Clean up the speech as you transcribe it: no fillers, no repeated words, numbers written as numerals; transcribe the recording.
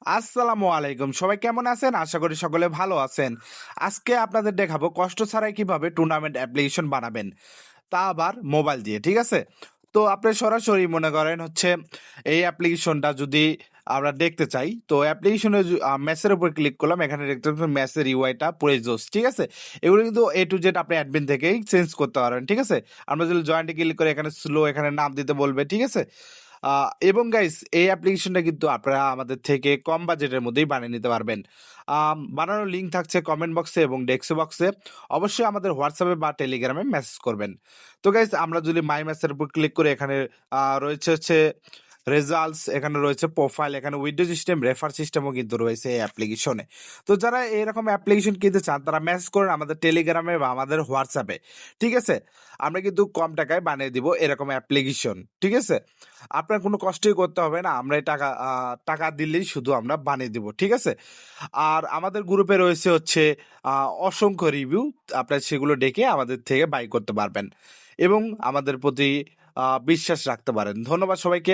আসসালামু আলাইকুম। সবাই কেমন আছেন? আশা করি সকলে ভালো আছেন। আজকে আপনাদের দেখাবো কষ্ট ছাড়াই কিভাবে টুর্নামেন্ট অ্যাপ্লিকেশন বানাবেন। তা আবার মোবাইল দিয়ে, ঠিক আছে? তো আপনি সরাসরি মনে করেন হচ্ছে এই অ্যাপ্লিকেশনটা যদি আমরা দেখতে চাই, তো অ্যাপ্লিকেশনে ম্যাচের উপর ক্লিক করলাম। এখানে দেখতে পাচ্ছেন ম্যাচের ইউআইটা পুরাই জোস, ঠিক আছে? এগুলো কিন্তু এ টু জেড আপনি অ্যাডমিন থেকেই চেঞ্জ করতে পারবেন, ঠিক আছে? আমরা যদি জয়েন্টে ক্লিক করে এখানে স্লো এখানে নাম দিতে বলবে, ঠিক আছে? এবং গাইস এই অ্যাপ্লিকেশনটা কিন্তু আপনারা আমাদের থেকে কম বাজেটের মধ্যেই বানিয়ে নিতে পারবেন। বানানোর লিঙ্ক থাকছে কমেন্ট বক্সে এবং ডেস্ক বক্সে। অবশ্যই আমাদের হোয়াটসঅ্যাপে বা টেলিগ্রামে মেসেজ করবেন। তো গাইস আমরা যদি মাই মেসের উপর ক্লিক করে এখানে রয়েছে হচ্ছে রেজাল্টস, এখানে রয়েছে প্রোফাইল, এখানে উইন্ডো সিস্টেম, রেফার সিস্টেমও কিন্তু রয়েছে এই অ্যাপ্লিকেশনে। তো যারা এরকম অ্যাপ্লিকেশন কিনতে চান তারা মেসেজ করেন আমাদের টেলিগ্রামে বা আমাদের হোয়াটসঅ্যাপে, ঠিক আছে? আমরা কিন্তু কম টাকায় বানিয়ে দিব এরকম অ্যাপ্লিকেশন, ঠিক আছে? আপনার কোনো কষ্টই করতে হবে না। আমরা এই টাকা দিলেই শুধু আমরা বানিয়ে দিব, ঠিক আছে? আর আমাদের গ্রুপে রয়েছে হচ্ছে অসংখ্য রিভিউ। আপনারা সেগুলো দেখে আমাদের থেকে বাই করতে পারবেন এবং আমাদের প্রতি বিশ্বাস রাখতে পারেন। ধন্যবাদ সবাইকে।